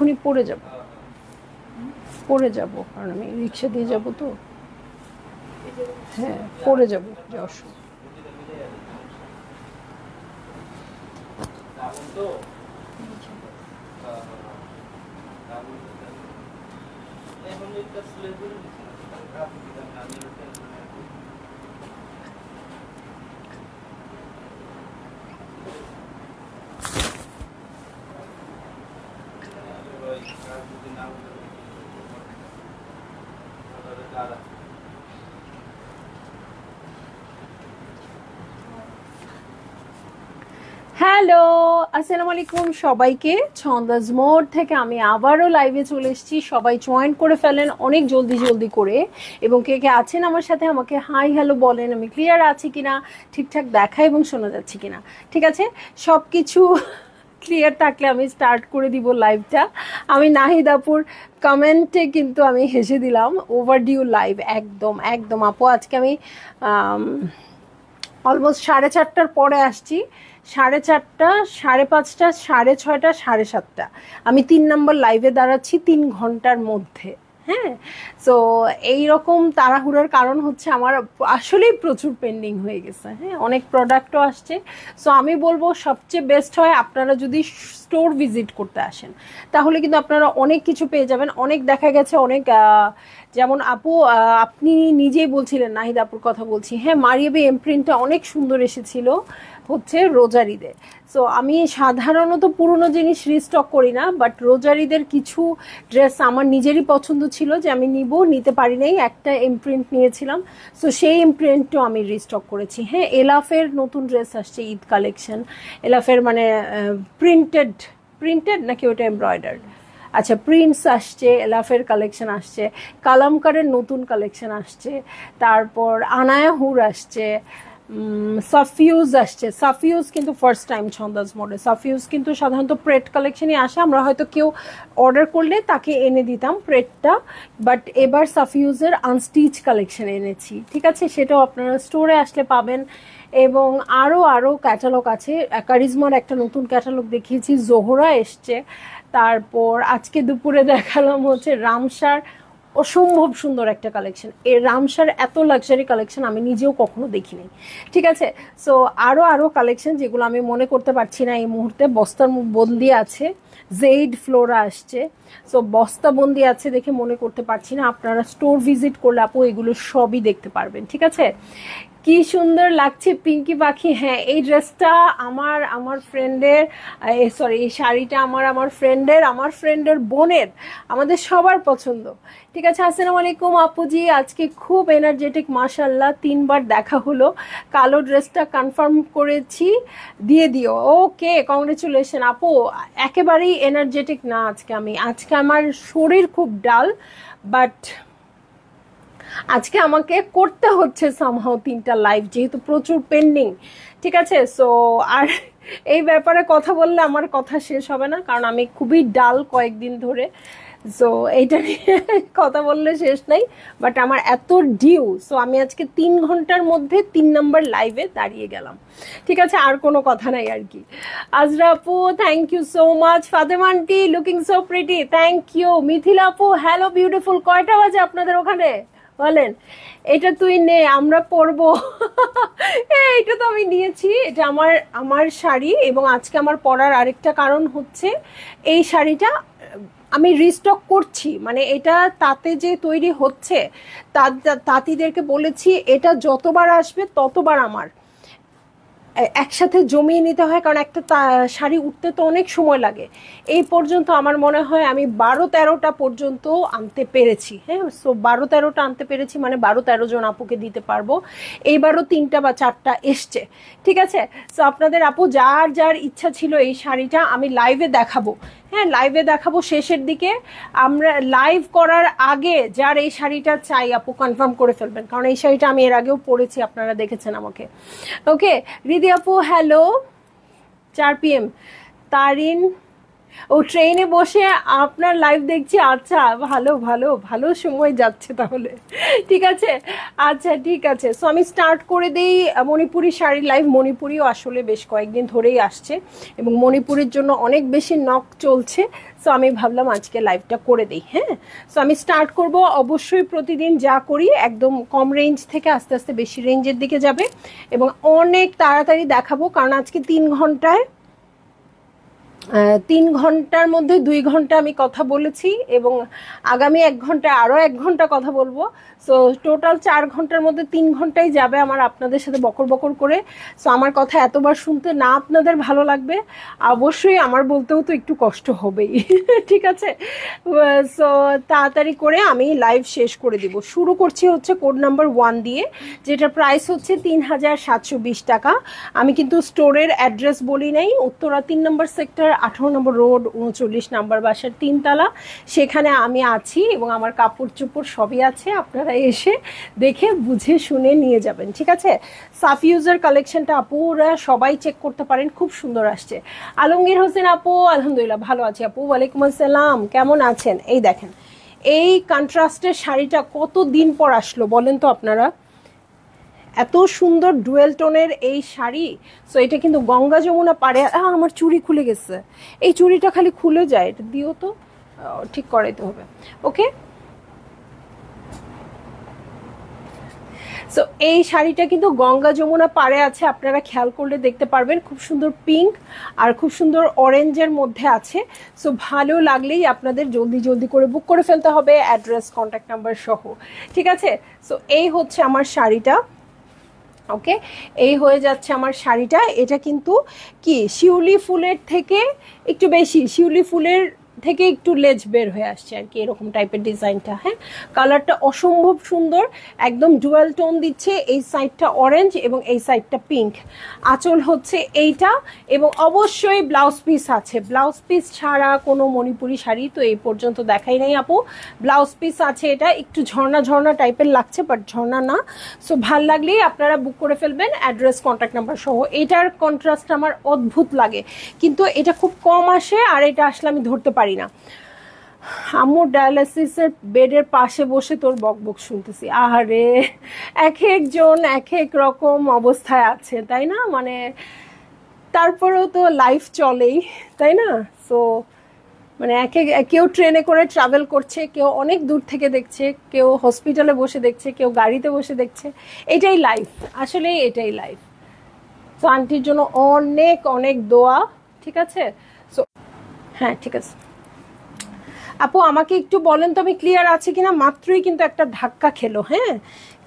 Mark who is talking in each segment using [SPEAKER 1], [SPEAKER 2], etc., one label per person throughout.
[SPEAKER 1] এখনই পড়ে যাব, কারণ আমি রিক্সা দিয়ে যাব তো। হ্যাঁ, পড়ে যাব, যাওয়ার সময়। হ্যালো, আসসালামু আলাইকুম সবাইকে। ছন্দাজ মোড থেকে আমি আবারও লাইভে চলে এসেছি। সবাই জয়েন করে ফেলেন অনেক জলদি জলদি করে, এবং কে কে আছেন আমার সাথে আমাকে হাই হ্যালো বলেন। আমি ক্লিয়ার আছি কিনা, ঠিকঠাক দেখা এবং শোনা যাচ্ছে কিনা। ঠিক আছে, সব কিছু ক্লিয়ার থাকলে আমি স্টার্ট করে দিব লাইভটা। আমি নাহিদ আপুর কমেন্টে কিন্তু আমি হেসে দিলাম, ওভারডিউ লাইভ। একদম একদম আপু, আজকে আমি অলমোস্ট 4:30টার পরে আসছি। 4:30, 5:30, 6:30, 7:30 আমি 3 নম্বর লাইভে দাঁড়াচ্ছি 3 ঘন্টার মধ্যে। হ্যাঁ, সো এইরকম তাড়াহুড়োর কারণ হচ্ছে আমার আসলেই প্রচুর পেন্ডিং হয়ে গেছে। হ্যাঁ, অনেক প্রোডাক্টও আসছে। সো আমি বলবো সবচেয়ে বেস্ট হয় আপনারা যদি স্টোর ভিজিট করতে আসেন, তাহলে কিন্তু আপনারা অনেক কিছু পেয়ে যাবেন। অনেক দেখা গেছে অনেক, যেমন আপু আপনি নিজেই বলছিলেন, নাহিদ আপুর কথা বলছি। হ্যাঁ, মারিয়াবি এমপ্রিন্টটা অনেক সুন্দর এসেছিল হচ্ছে রোজার ঈদে। সো আমি সাধারণত পুরনো জিনিস রিস্টক করি না, বাট রোজার ঈদের কিছু ড্রেস আমার নিজেরই পছন্দ ছিল যে আমি নিতে পারি নাই, একটা ইমপ্রিন্ট নিয়েছিলাম। সো সেই ইমপ্রিন্টও আমি রিস্টক করেছি। হ্যাঁ, এলাফের নতুন ড্রেস আসছে, ঈদ কালেকশন। এলাফের মানে প্রিন্টেড নাকি ওটা এমব্রয়ডার্ড? আচ্ছা, প্রিন্টস আসছে, এলাফের কালেকশন আসছে, কালামকারের নতুন কালেকশন আসছে, তারপর আনায়া হুর আসছে, সাফিউজ আসছে। সাফিউজ কিন্তু ফার্স্ট টাইম ছন্দাজ মোডে। সাফিউজ কিন্তু সাধারণত প্রেট কালেকশনই আসে, আমরা হয়তো কেউ অর্ডার করলে তাকে এনে দিতাম প্রেটটা, বাট এবার সাফিউজের আনস্টিচ কালেকশন এনেছি। ঠিক আছে, সেটাও আপনারা স্টোরে আসলে পাবেন। এবং আরও ক্যাটালগ আছে। কারিজমার একটা নতুন ক্যাটালগ দেখিয়েছি, জোহরা এসছে। তারপর আজকে দুপুরে দেখালাম হচ্ছে রামসার, অসম্ভব সুন্দর একটা কালেকশন। এই রামসার এত লাক্সারি কালেকশন আমি নিজেও কখনো দেখিনি। ঠিক আছে, সো আরও কালেকশন যেগুলো আমি মনে করতে পারছি না এই মুহূর্তে। বস্তার বন্দি আছে, জেইড ফ্লোরা আসছে। সো বস্তাবন্দি আছে দেখে মনে করতে পারছি না। আপনারা স্টোর ভিজিট করলে আপু এগুলো সবই দেখতে পারবেন। ঠিক আছে, কি সুন্দর লাগছে পিঙ্কি পাখি। হ্যাঁ, এই ড্রেসটা আমার ফ্রেন্ডের, সরি এই শাড়িটা আমার ফ্রেন্ডের বোনের, আমাদের সবার পছন্দ। ঠিক আছে, আসসালামু আলাইকুম আপুজি, আজকে খুব এনার্জেটিক মাশাল্লাহ। 3বার দেখা হলো। কালো ড্রেসটা কনফার্ম করেছি, দিয়ে দিও। ওকে, কংগ্রেচুলেশন আপু। একেবারেই এনার্জেটিক না আজকে আমার শরীর খুব ডাল, বাট আজকে আমাকে করতে হচ্ছে সামহাও 3টা লাইভ, যেহেতু প্রচুর পেন্ডিং। ঠিক আছে, সো আর এই ব্যাপারে কথা বললে আমার কথা শেষ হবে না, কারণ আমি খুবই ডাল কয়েকদিন ধরে। সো এইটা নিয়ে কথা বললে শেষ নাই, বাট আমার এত ডিউ। সো আমি আজকে 3 ঘন্টার মধ্যে 3 নম্বর লাইভে দাঁড়িয়ে গেলাম। ঠিক আছে, আর কোনো কথা নাই আর কি। আজরা আপু, thank you so much. Fatema aunty, looking so pretty, thank you. Mithila আপু, হ্যালো বিউটিফুল। কয়টা বাজে আপনাদের ওখানে বলেন? এটা তুই নে, আমরা পরবো। এটা তো আমি নিয়েছি, এটা আমার শাড়ি। এবং আজকে আমার পরার আরেকটা কারণ হচ্ছে এই শাড়িটা আমি রিস্টক করছি, মানে এটা তাতে যে তৈরি হচ্ছে, তাঁতিদেরকে বলেছি এটা যতবার আসবে ততবার আমার একসাথে জমিয়ে নিতে হয়, কারণ একটা শাড়ি উঠতে তো অনেক সময় লাগে। এই পর্যন্ত আমার মনে হয় আমি 12-13টা পর্যন্ত আনতে পেরেছি। হ্যাঁ, সো 12-13টা আনতে পেরেছি, মানে 12-13 জন আপুকে দিতে পারবো। এইবারও 3টা বা 4টা এসছে। ঠিক আছে, সো আপনাদের আপু যার ইচ্ছা ছিল এই শাড়িটা আমি লাইভে দেখাবো। হ্যাঁ, লাইভে দেখাবো শেষের দিকে। আমরা লাইভ করার আগে যার এই শাড়িটা চাই আপু কনফার্ম করে ফেলবেন, কারণ এই শাড়িটা আমি এর আগেও পরেছি, আপনারা দেখেছেন আমাকে। ওকে, রিদি আপু হ্যালো। 4 PM তারিন, ও ট্রেনে বসে আপনার লাইভ দেখছি। আচ্ছা, ভালো সময় যাচ্ছে তাহলে। ঠিক আছে, আচ্ছা ঠিক আছে। সো আমি স্টার্ট করে দিই মণিপুরি শাড়ির লাইভ। মণিপুরিও আসলে বেশ কয়েকদিন ধরেই আসছে এবং মণিপুরের জন্য অনেক বেশি নক চলছে। সো আমি ভাবলাম আজকে লাইভটা করে দিই। হ্যাঁ, সো আমি স্টার্ট করব। অবশ্যই প্রতিদিন যা করি একদম কম রেঞ্জ থেকে আস্তে আস্তে বেশি রেঞ্জের দিকে যাবে এবং অনেক তাড়াতাড়ি দেখাবো, কারণ আজকে 3 ঘন্টার মধ্যে 2 ঘন্টা আমি কথা বলেছি এবং আগামী 1 ঘন্টা আরও 1 ঘন্টা কথা বলবো। সো টোটাল 4 ঘন্টার মধ্যে 3 ঘন্টাই যাবে আমার আপনাদের সাথে বকর বকর করে। সো আমার কথা এতবার শুনতে না আপনাদের ভালো লাগবে, অবশ্যই আমার বলতেও তো একটু কষ্ট হবেই। ঠিক আছে, সো তাড়াতাড়ি করে আমি লাইভ শেষ করে দিব। শুরু করছি হচ্ছে কোড নাম্বার 1 দিয়ে, যেটা প্রাইস হচ্ছে 3720 টাকা। আমি কিন্তু স্টোরের অ্যাড্রেস বলি নাই, উত্তরা 3 নম্বর সেক্টর, 18 নম্বর রোড, 39 নাম্বার বাসার 3 তলা, সেখানে আমি আছি এবং আমার কাপড় চোপড় সবই আছে। আপনারা এসে দেখে বুঝে শুনে নিয়ে যাবেন। ঠিক আছে, সাফিউজের কালেকশনটা আপুরা সবাই চেক করতে পারেন, খুব সুন্দর আসছে। আলমগীর হোসেন আপু, আলহামদুলিল্লাহ ভালো আছি আপু, ওয়ালাইকুম আসসালাম, কেমন আছেন? এই দেখেন এই কন্ট্রাস্টের শাড়িটা কত দিন পর আসলো বলেন তো আপনারা, এত সুন্দর ডুয়েল টোনের এই শাড়ি। সো এটা কিন্তু গঙ্গা যমুনা পাড়ে। আমার চুড়ি খুলে গেছে, এই চুড়িটা খালি খুলে যায়, এটা দিও তো, ঠিক করাইতে হবে। ওকে, সো এই শাড়িটা কিন্তু গঙ্গা যমুনা পাড়ে আছে, আপনারা খেয়াল করলে দেখতে পারবেন। খুব সুন্দর পিঙ্ক আর খুব সুন্দর অরেঞ্জের মধ্যে আছে। সো ভালো লাগলেই আপনাদের জলদি জলদি করে বুক করে ফেলতে হবে, অ্যাড্রেস কন্ট্যাক্ট নাম্বার সহ। ঠিক আছে, সো এই হচ্ছে আমার শাড়িটা। ওকে, এই হয়ে যাচ্ছে আমার শাড়িটা। এটা কিন্তু কি শিউলি ফুলের থেকে একটু বেশি, শিউলি ফুলের থেকে একটু লেজ বের হয়ে আসছে আর কি, এরকম টাইপের ডিজাইনটা। হ্যাঁ, কালারটা অসম্ভব সুন্দর, একদম ডুয়াল টোন দিচ্ছে। এই সাইডটা অরেঞ্জ এবং এই সাইডটা পিঙ্ক। আঁচল হচ্ছে এইটা এবং অবশ্যই ব্লাউজ পিস আছে। ব্লাউজ পিস ছাড়া কোনো মণিপুরি শাড়ি তো এই পর্যন্ত দেখাই নাই আপু। ব্লাউজ পিস আছে, এটা একটু ঝর্ণা ঝর্ণা টাইপের লাগছে, বাট ঝর্ণা না। সো ভাল লাগলেই আপনারা বুক করে ফেলবেন, অ্যাড্রেস কন্ট্যাক্ট নাম্বার সহ। এটার কন্ট্রাস্ট আমার অদ্ভুত লাগে, কিন্তু এটা খুব কম আসে, আর এটা আসলে আমি ধরতে পারি না। আম্মু ডায়ালিসিসের বেডের পাশে বসে তোর বকবক শুনতেছি। আহারে, এক একজন এক এক রকম অবস্থায় আছে, তাই না? মানে তারপরেও তো লাইফ চলেই, তাই না? সো মানে কেউ ট্রেনে করে ট্রাভেল করছে, কেউ অনেক দূর থেকে দেখছে, কেউ হসপিটালে বসে দেখছে, কেউ গাড়িতে বসে দেখছে। এটাই লাইফ, আসলে এটাই লাইফ। তো আন্টির জন্য অনেক অনেক দোয়া। ঠিক আছে, সো হ্যাঁ ঠিক আছে আপু, আমাকে একটু বলেন তো আমি ক্লিয়ার আছি কিনা। মাত্রই কিন্তু একটা ধাক্কা খেলো। হ্যাঁ,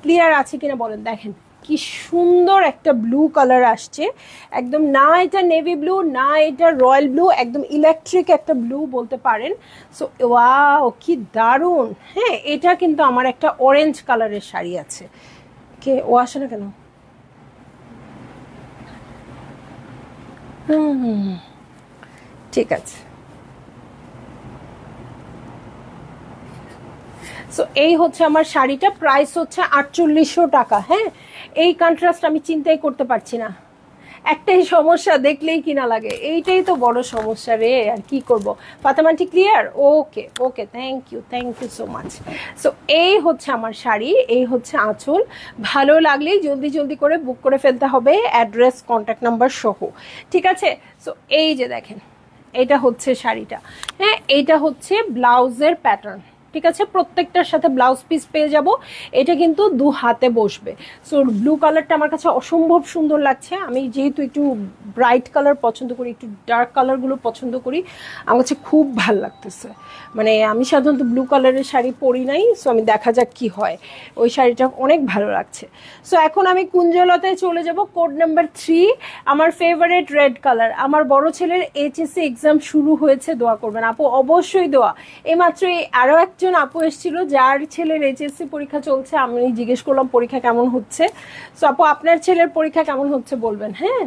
[SPEAKER 1] ক্লিয়ার আছে কিনা বলেন। দেখেন কি সুন্দর একটা ব্লু কালার আসছে, একদম না এটা নেভি ব্লু, না এটা রয়্যাল ব্লু, একদম ইলেকট্রিক একটা ব্লু বলতে পারেন। সো ওয়াও, কি দারুণ। হ্যাঁ, এটা কিন্তু আমার একটা অরেঞ্জ কালারের শাড়ি আছে। কে ও আসে না কেন? ঠিক আছে, সো এই হচ্ছে আমার শাড়িটা, প্রাইস হচ্ছে 4800 টাকা। হ্যাঁ, এই কন্ট্রাস্ট আমি চিন্তাই করতে পারছি না। একটাই সমস্যা, দেখলেই কিনা লাগে, এইটাই তো বড় সমস্যা রে। আর কি করব। ফাতেমাটি clear? Okay okay, thank you so much. So এই হচ্ছে আমার শাড়ি, এই হচ্ছে আঁচল। ভালো লাগলেই জলদি জলদি করে বুক করে ফেলতে হবে, অ্যাড্রেস কন্ট্যাক্ট নাম্বার সহ। ঠিক আছে, সো এই যে দেখেন, এটা হচ্ছে শাড়িটা। হ্যাঁ, এইটা হচ্ছে ব্লাউজের প্যাটার্ন। ঠিক আছে, প্রত্যেকটার সাথে ব্লাউজ পিস পেয়ে যাব। এটা কিন্তু 2 হাতে বসবে। সো ব্লু কালারটা আমার কাছে অসম্ভব সুন্দর লাগছে। আমি যেহেতু একটু ব্রাইট কালার পছন্দ করি, একটু ডার্ক কালারগুলো পছন্দ করি, আমার কাছে খুব ভাল লাগতেছে। মানে আমি সাধারণত ব্লু কালারের শাড়ি পরি নাই, সো আমি দেখা যাক কি হয়। ওই শাড়িটা অনেক ভালো লাগছে। সো এখন আমি কুঞ্জলতায় চলে যাব, কোড নাম্বার 3। আমার ফেভারিট রেড কালার। আমার বড় ছেলের এইচএসসি এক্সাম শুরু হয়েছে, দোয়া করবেন আপু। অবশ্যই দোয়া। এইমাত্র আরও একজন আপু এসেছিল যার ছেলের এইচএসসি পরীক্ষা চলছে, আমি জিজ্ঞেস করলাম পরীক্ষা কেমন হচ্ছে। সো আপু, আপনার ছেলের পরীক্ষা কেমন হচ্ছে বলবেন। হ্যাঁ,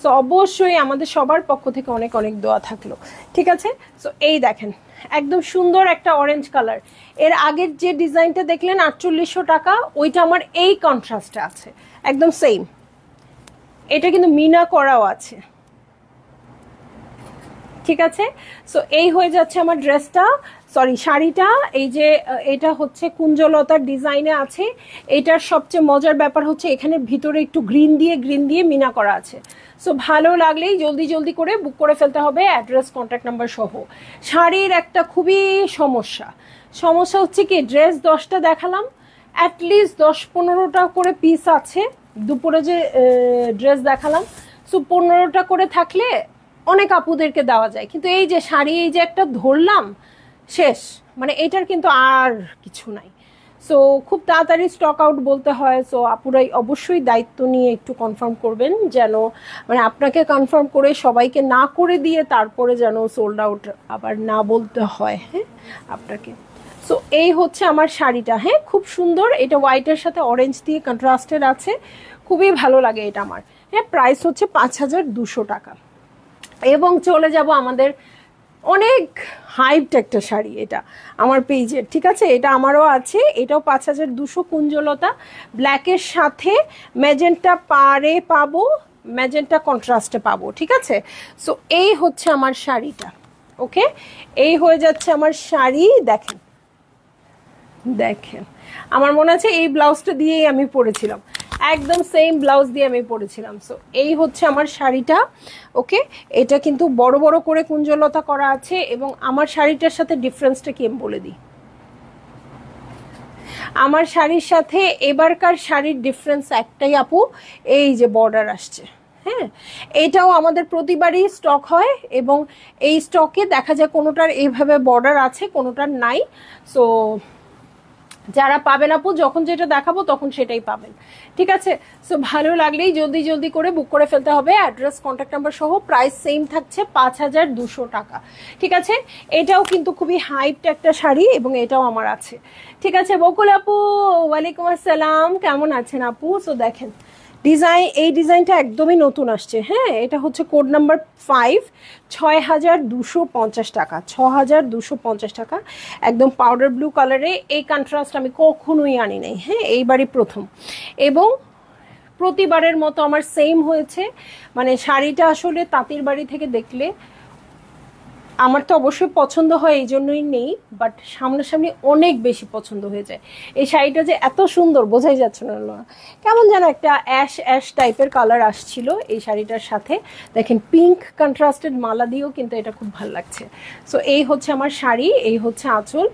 [SPEAKER 1] সো অবশ্যই আমাদের সবার পক্ষ থেকে অনেক অনেক দোয়া থাকলো। ঠিক আছে, সো এই দেখেন একদম সুন্দর একটা অরেঞ্জ কালার। এর আগের যে ডিজাইনটা দেখলেন 4800 টাকা, ওইটা আমার এই কন্ট্রাস্টে আছে, একদম সেম। এটা কিন্তু মিনা করাও আছে। ঠিক আছে, সো এই হয়ে যাচ্ছে আমার ড্রেসটা। সরি শাড়িটা এই যে এটা হচ্ছে কুঞ্জলতার ডিজাইনে আছে। এটার সবচেয়ে মজার ব্যাপার হচ্ছে এখানে ভিতরে একটু গ্রিন দিয়ে মিনা করা আছে। সো ভালো লাগলেই জলদি জলদি করে বুক করে ফেলতে হবে, অ্যাড্রেস কন্ট্যাক্ট নাম্বার সহ। শাড়ির একটা খুবই সমস্যা হচ্ছে কি, ড্রেস 10টা দেখালাম, অ্যাটলিস্ট 10-15টা করে পিস আছে। দুপুরে যে ড্রেস দেখালাম, সো 15টা করে থাকলে অনেক আপুদেরকে দেওয়া যায়, কিন্তু এই যে শাড়ি এই যে একটা ধরলাম শেষ, মানে এটার কিন্তু আর কিছু নাই। সো খুব তাড়াতাড়ি স্টক আউট বলতে হয়। সো আপুরাই অবশ্যই দায়িত্ব নিয়ে একটু কনফার্ম করবেন, যেন মানে আপনাকে কনফার্ম করে সবাইকে না করে দিয়ে তারপরে যেন সোল্ড আউট আবার না বলতে হয়, হ্যাঁ আপনাকে। সো এই হচ্ছে আমার শাড়িটা, হ্যাঁ খুব সুন্দর। এটা হোয়াইটের সাথে অরেঞ্জ দিয়ে কন্ট্রাস্টেড আছে, খুবই ভালো লাগে এটা আমার। হ্যাঁ প্রাইস হচ্ছে 5200 টাকা। এবং চলে যাব আমাদের অনেক হাইপড একটা শাড়ি, এটা আমার পেজের, ঠিক আছে, এটা আমারও আছে, এটাও 5200 কুঞ্জলতা ব্ল্যাকের সাথে ম্যাজেন্টা পারে পাবো, ম্যাজেন্টা কন্ট্রাস্টে পাবো, ঠিক আছে। সো এই হচ্ছে আমার শাড়িটা, ওকে এই হয়ে যাচ্ছে আমার শাড়ি। দেখেন দেখেন আমার মনে আছে এই ব্লাউজটা দিয়েই আমি পরেছিলাম, একদম সেম ব্লাউজ দিয়ে আমি পরেছিলাম। সো এই হচ্ছে আমার শাড়িটা, ওকে। এটা কিন্তু বড় বড় করে কুঞ্জলতা করা আছে, এবং আমার শাড়িটার সাথে ডিফারেন্সটা কি আমি বলে দিই। আমার শাড়ির সাথে এবারকার শাড়ির ডিফারেন্স একটাই আপু, এই যে বর্ডার আসছে, হ্যাঁ এটাও আমাদের প্রতিবারই স্টক হয়, এবং এই স্টকে দেখা যায় কোনোটার এইভাবে বর্ডার আছে, কোনোটার নাই। সো যারা পাবেন আপু, যখন যেটা দেখাবো তখন সেটাই পাবেন, ঠিক আছে। সো ভালো লাগলেই জলদি জলদি করে বুক করে ফেলতে হবে, অ্যাড্রেস কন্ট্যাক্ট নাম্বার সহ। প্রাইস সেম থাকছে 5200 টাকা, ঠিক আছে। এটাও কিন্তু খুবই হাইপড একটা শাড়ি, এবং এটাও আমার আছে, ঠিক আছে। বকুল আপু ওয়ালাইকুম আসসালাম, কেমন আছেন আপু? সো দেখেন এই ডিজাইনটা একদমই নতুন আসছে, হ্যাঁ এটা হচ্ছে কোড নাম্বার 5, 6250 টাকা, 6250 টাকা, একদম পাউডার ব্লু কালারে। এই কন্ট্রাস্ট আমি কখনোই আনি নাই, হ্যাঁ এইবারই প্রথম, এবং প্রতিবারের মতো আমার সেম হয়েছে। মানে শাড়িটা আসলে তাঁতির বাড়ি থেকে দেখলে আমার তো অবশ্যই পছন্দ হয়, এই জন্যই নেই, বাট সামনাসামনি অনেক বেশি পছন্দ হয়ে যায়। এই শাড়িটা যে এত সুন্দর বোঝাই যাচ্ছে না, কেমন যেন একটা অ্যাশ টাইপের কালার আসছিল এই শাড়িটার সাথে। দেখেন পিঙ্ক কন্ট্রাস্টেড মালা দিয়েও কিন্তু এটা খুব ভালো লাগছে। সো এই হচ্ছে আমার শাড়ি, এই হচ্ছে আঁচল।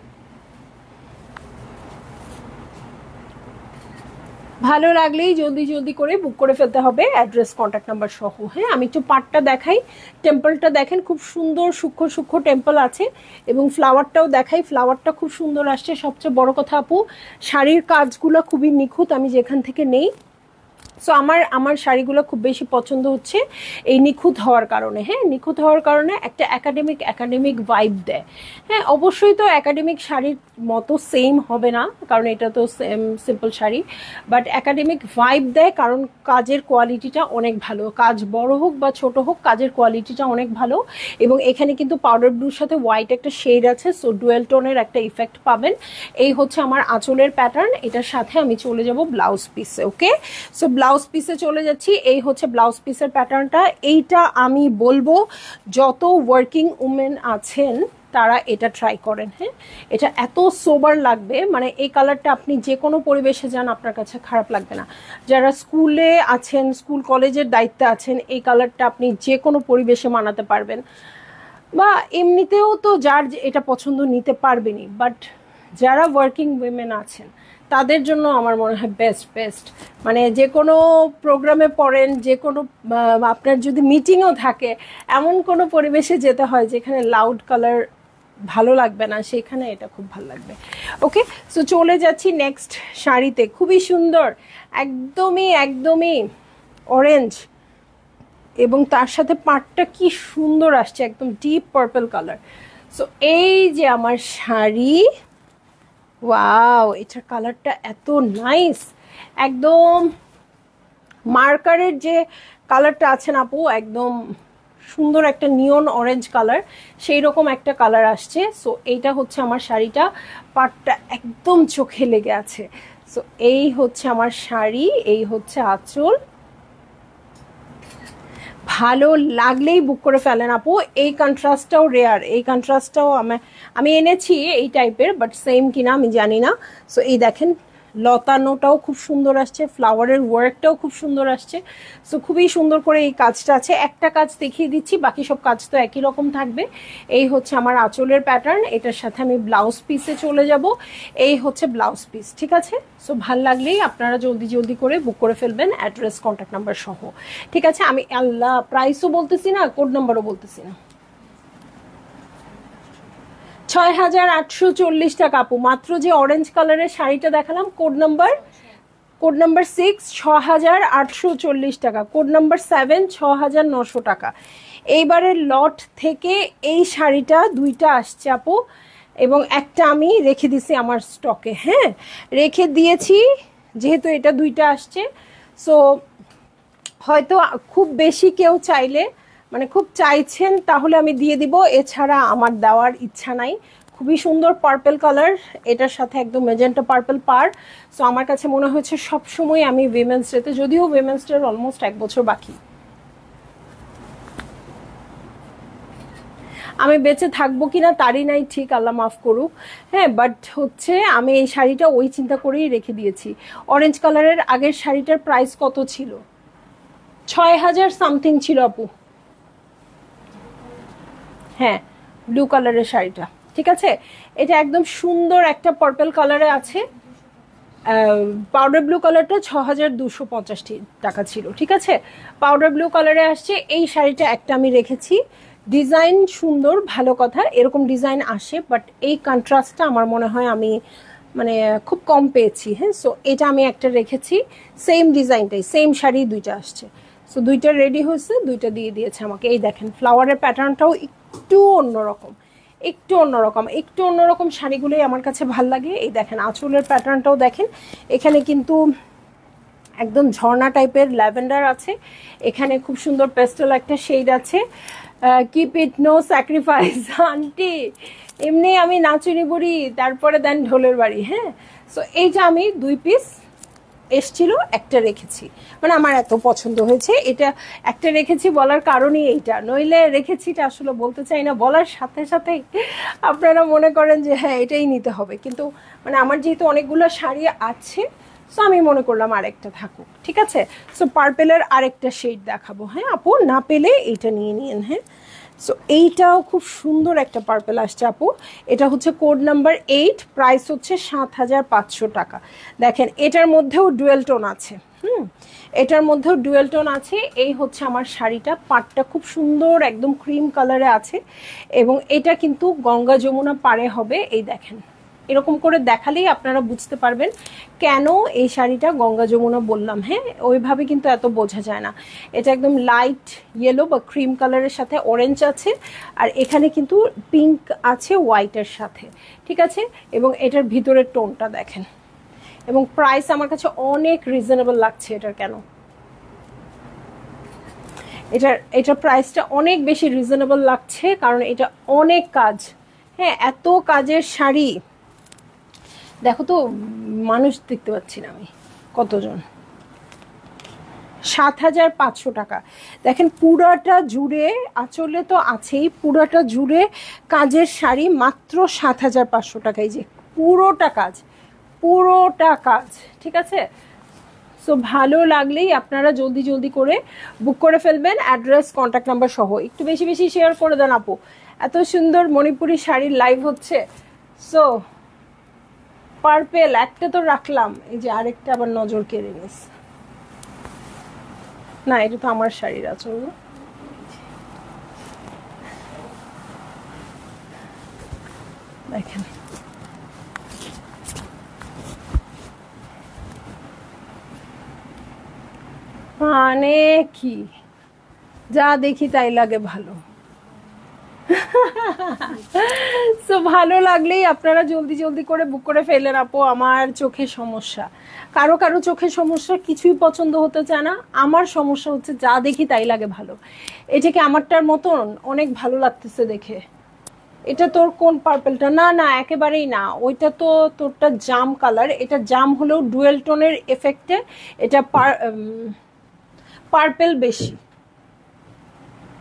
[SPEAKER 1] ভালো লাগলেই জলদি জলদি করে বুক করে ফেলতে হবে, অ্যাড্রেস কন্ট্যাক্ট নাম্বার সহ। হ্যাঁ আমি একটু পাটটা দেখাই, টেম্পলটা দেখেন খুব সুন্দর সূক্ষ্ম সূক্ষ্ম টেম্পল আছে, এবং ফ্লাওয়ারটাও দেখাই, ফ্লাওয়ারটা খুব সুন্দর আসছে। সবচেয়ে বড় কথা আপু, শাড়ির কাজগুলো খুবই নিখুঁত আমি যেখান থেকে নেই। সো আমার শাড়িগুলো খুব বেশি পছন্দ হচ্ছে এই নিখুঁত হওয়ার কারণে। হ্যাঁ নিখুঁত হওয়ার কারণে একটা একাডেমিক ভাইব দেয়। হ্যাঁ অবশ্যই তো একাডেমিক শাড়ির মতো সেম হবে না, কারণ এটা তো simple sari, but academic vibe দেয়, কারণ কাজের কোয়ালিটিটা অনেক ভালো। কাজ বড় হোক বা ছোট হোক, কাজের কোয়ালিটিটা অনেক ভালো। এবং এখানে কিন্তু পাউডার ব্লুর সাথে হোয়াইট একটা শেড আছে, সো ডুয়েল টোনের একটা ইফেক্ট পাবেন। এই হচ্ছে আমার আঁচলের প্যাটার্ন, এটার সাথে আমি চলে যাব ব্লাউজ পিসে, ওকে। সো ব্লাউজ পিসে চলে যাচ্ছি, এই হচ্ছে ব্লাউজ পিসের প্যাটার্নটা। এইটা আমি বলবো যত ওয়ার্কিং উমেন আছেন তারা এটা ট্রাই করেন, হ্যাঁ এটা এত সোবার লাগবে, মানে এই কালারটা আপনি যে কোনো পরিবেশে যান আপনার কাছে খারাপ লাগবে না। যারা স্কুলে আছেন, স্কুল কলেজের দায়িত্বে আছেন, এই কালারটা আপনি যে কোনো পরিবেশে মানাতে পারবেন, বা এমনিতেও তো যার এটা পছন্দ নিতে পারবেনই, বাট যারা ওয়ার্কিং উইমেন আছেন তাদের জন্য আমার মনে হয় বেস্ট। মানে যে কোনো প্রোগ্রামে পড়েন, যে কোনো আপনার যদি মিটিংও থাকে, এমন কোনো পরিবেশে যেতে হয় যেখানে লাউড কালার ভালো লাগবে না, সেখানে এটা খুব ভালো লাগবে, ওকে। সো চলে যাচ্ছি নেক্সট শাড়িতে, খুবই সুন্দর, একদমই অরেঞ্জ, এবং তার সাথে পাটটা কি সুন্দর আসছে, একদম ডিপ পার্পল কালার। সো এই যে আমার শাড়ি, ওয়াও এটার কালারটা এত নাইস, একদম মার্কারের যে কালারটা আছে না আপু, একদম সুন্দর একটা নিয়ন অরেঞ্জ কালার, সেই রকম একটা কালার আসছে। সো এইটা হচ্ছে আমার শাড়িটা, পাটটা একদম চোখে লেগে আছে। সো এই হচ্ছে আমার শাড়ি, এই হচ্ছে আঁচল। ভালো লাগলেই বুক করে ফেলেন আপু। এই কন্ট্রাস্টটাও রেয়ার, এই কন্ট্রাস্টটাও আমি এনেছি এই টাইপের, বাট সেম কিনা আমি জানি না। সো এই দেখেন লতানোটাও খুব সুন্দর আসছে, ফ্লাওয়ারের ওয়ার্কটাও খুব সুন্দর আসছে। সো খুবই সুন্দর করে এই কাজটা আছে। একটা কাজ দেখিয়ে দিচ্ছি, বাকি সব কাজ তো একই রকম থাকবে। এই হচ্ছে আমার আঁচলের প্যাটার্ন, এটার সাথে আমি ব্লাউজ পিসে চলে যাব। এই হচ্ছে ব্লাউজ পিস, ঠিক আছে। সো ভাল লাগলেই আপনারা জলদি জলদি করে বুক করে ফেলবেন, অ্যাড্রেস কন্ট্যাক্ট নাম্বার সহ, ঠিক আছে। আমি আল্লাহ প্রাইসও বলতেছি না, কোড নাম্বারও বলতেছি না। ৬,৮৪০ টাকা আপু। মাত্র যে অরেঞ্জ কালারের শাড়িটা দেখালাম, কোড নাম্বার 6 ৬,৮৪০ টাকা, কোড নাম্বার 7 ৬,৯০০ টাকা। এইবারের লট থেকে এই শাড়িটা দুইটা আসছে আপু, এবং একটা আমি রেখে দিছি আমার স্টকে। হ্যাঁ, রেখে দিয়েছি যেহেতু এটা দুইটা আসছে। সো হয়তো খুব বেশি কেউ চাইলে, মানে খুব চাইছেন, তাহলে আমি দিয়ে দিব, এছাড়া আমার দেওয়ার ইচ্ছা নাই। খুবই সুন্দর পার্পল কালার, এটার সাথে একদম মেজেন্টা পার্পল পার। সো আমার কাছে মনে হয়েছে সবসময় আমি উইমেন্স ডেতে, যদিও উইমেন্স ডের অলমোস্ট 1 বছর বাকি, আমি বেঁচে থাকবো কিনা তারই নাই ঠিক, আল্লাহ মাফ করুক। হ্যাঁ, বাট হচ্ছে আমি এই শাড়িটা ওই চিন্তা করেই রেখে দিয়েছি। অরেঞ্জ কালারের আগের শাড়িটার প্রাইস কত ছিল? 6,000 সামথিং ছিল আপু। হ্যাঁ, ব্লু কালারের শাড়িটা, ঠিক আছে। এটা একদম সুন্দর একটা পার্পল কালারে আছে। পাউডার ব্লু কালারটা 6,250 টাকা ছিল, ঠিক আছে। পাউডার ব্লু কালারে আসছে। এই শাড়িটা একটা আমি রেখেছি, ডিজাইন সুন্দর, ভালো কথা, এরকম ডিজাইন আসে, বাট এই কন্ট্রাস্টটা আমার মনে হয় আমি মানে খুব কম পেয়েছি। হ্যাঁ, সো এটা আমি একটা রেখেছি, সেম ডিজাইনটাই, সেম শাড়ি দুইটা আসছে। সো দুইটা রেডি হয়েছে, দুইটা দিয়ে দিয়েছে আমাকে। এই দেখেন ফ্লাওয়ারের প্যাটার্নটাও একটু অন্যরকম, একটু অন্যরকম, একটু অন্যরকম শাড়িগুলোই আমার কাছে ভাল লাগে। এই দেখেন আঁচলের প্যাটার্নটাও দেখেন, এখানে কিন্তু একদম ঝর্ণা টাইপের ল্যাভেন্ডার আছে, এখানে খুব সুন্দর পেস্টেল একটা শেড আছে। Keep it no sacrifice aunty, এমনি আমি নাচুনি বুড়ি, তারপরে দেন ঢোলের বাড়ি। হ্যাঁ, সো এইটা আমি 2 পিস এসছিল, একটা রেখেছি, মানে আমার এত পছন্দ হয়েছে, এটা একটা রেখেছি বলার কারণই এইটা, নইলে রেখেছিটা আসলে বলতে চাই না, বলার সাথে সাথে আপনারা মনে করেন যে হ্যাঁ এটাই নিতে হবে, কিন্তু মানে আমার যেহেতু অনেকগুলো শাড়ি আছে, সো আমি মনে করলাম আরেকটা থাকুক, ঠিক আছে। সো পার্পেলের আরেকটা শেড দেখাবো। হ্যাঁ আপু, না পেলে এইটা নিয়ে নিন। হ্যাঁ, সো এইটাও খুব সুন্দর একটা পার্পেল আসছে আপু, এটা হচ্ছে কোড নাম্বার 8, প্রাইস হচ্ছে 7,500 টাকা। দেখেন এটার মধ্যেও ডুয়েল টোন আছে। এটার মধ্যেও ডুয়েল টোন আছে। এই হচ্ছে আমার শাড়িটা, পাটটা খুব সুন্দর একদম ক্রিম কালারে আছে, এবং এটা কিন্তু গঙ্গা যমুনা পারে হবে। এই দেখেন এরকম করে দেখালেই আপনারা বুঝতে পারবেন কেন এই শাড়িটা গঙ্গা যমুনা বললাম। হ্যাঁ, ওইভাবে কিন্তু এত বোঝা যায় না। এটা একদম লাইট ইয়েলো বা ক্রিম কালারের সাথে অরেঞ্জ আছে, আর এখানে কিন্তু পিঙ্ক আছে হোয়াইটের সাথে, ঠিক আছে। এবং এটার ভিতরের টোনটা দেখেন, এবং প্রাইস আমার কাছে অনেক রিজনেবল লাগছে এটার। কেন এটার প্রাইসটা অনেক বেশি রিজনেবল লাগছে, কারণ এটা অনেক কাজ। হ্যাঁ, এত কাজের শাড়ি, দেখো তো মানুষ দেখতে পাচ্ছি না আমি কতজন। 7,500 টাকা। দেখেন পুরাটা জুড়ে, আঁচলে তো আছেই, পুরাটা জুড়ে কাজের শাড়ি মাত্র 7,500 টাকায়, যে পুরোটা কাজ, পুরোটা কাজ, ঠিক আছে। সো ভালো লাগলেই আপনারা জলদি জলদি করে বুক করে ফেলবেন, অ্যাড্রেস কন্ট্যাক্ট নাম্বার সহ। একটু বেশি বেশি শেয়ার করে দেন আপু, এত সুন্দর মণিপুরি শাড়ির লাইভ হচ্ছে। সো পার্পেল একটা তো রাখলাম, এই যে আরেকটা আবার নজর কেড়ে নিস না, এটা তো আমার শাড়ির আঁচল না। দেখেন মানে কি, যা দেখি তাই লাগে ভালো। সো ভালো লাগলেই আপনারা জলদি জলদি করে বুক করে ফেলেন আপু। আমার চোখের সমস্যা, কারো কারো চোখের সমস্যা কিছুই পছন্দ হতে চায় না, আমার সমস্যা হচ্ছে যা দেখি তাই লাগে ভালো। এটাকে আমারটার মতন অনেক ভালো লাগতেছে দেখে। এটা তোর কোন পার্পেলটা? না না, একেবারেই না, ওইটা তো তোরটা জাম কালার, এটা জাম হলেও ডুয়েল টোনের এফেক্টে এটা পার্পেল বেশি।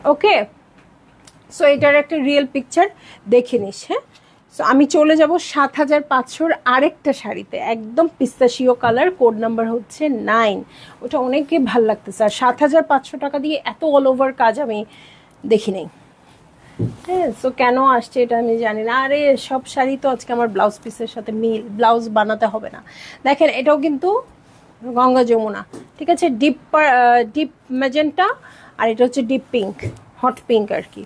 [SPEAKER 1] ওকে, সো এটার একটা রিয়েল পিকচার দেখে নিস। হ্যাঁ, সো আমি চলে যাব 7500-র আরেকটা শাড়িতে, একদম পিস্তাশিও কালার, কোড নাম্বার হচ্ছে 9। ওটা অনেকে ভাল লাগতেছে, আর 7500 টাকা দিয়ে এত অল ওভার কাজ আমি দেখি নাই। হ্যাঁ, সো কেন আসছে এটা আমি জানি না। আরে সব শাড়ি তো আজকে আমার ব্লাউজ পিসের সাথে মিল, ব্লাউজ বানাতে হবে না। দেখেন এটাও কিন্তু গঙ্গা যমুনা, ঠিক আছে, ডিপ ম্যাজেন্টা, আর এটা হচ্ছে ডিপ পিঙ্ক, হট পিঙ্ক আর কি।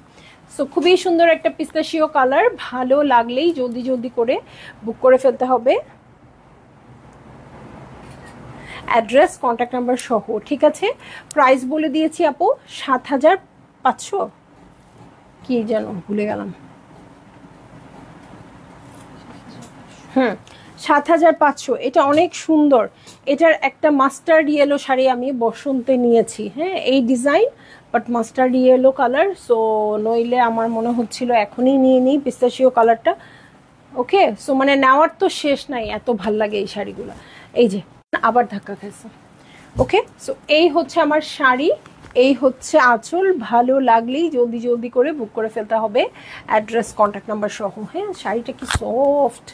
[SPEAKER 1] সো খুবই সুন্দর একটা পিস্তাশিও কালার, ভালো লাগলেই জলদি জলদি করে বুক করে ফেলতে হবে, অ্যাড্রেস কন্ট্যাক্ট নাম্বার সহ, ঠিক আছে। প্রাইস বলে দিয়েছি আপু 7500, কি যেন ভুলে গেলাম, 7500। এটা অনেক সুন্দর, এটার একটা মাস্টার্ড ইয়েলো শাড়ি আমি বসন্তে নিয়েছি। হ্যাঁ, এই design but mustard yellow colour, so নইলে আমার মনে হচ্ছিল এখনই নিয়ে নিই পিস্তাশিও কালারটা। ওকে, সো মানে নেওয়ার তো শেষ নাই, এত ভাল লাগে এই শাড়িগুলো। এই যে আবার ধাক্কা খাইছে। ওকে, সো এই হচ্ছে আমার শাড়ি, এই হচ্ছে আঁচল, ভালো লাগলেই জলদি জলদি করে বুক করে ফেলতে হবে, অ্যাড্রেস কন্ট্যাক্ট নাম্বার সহ। হ্যাঁ, শাড়িটা কি সফট,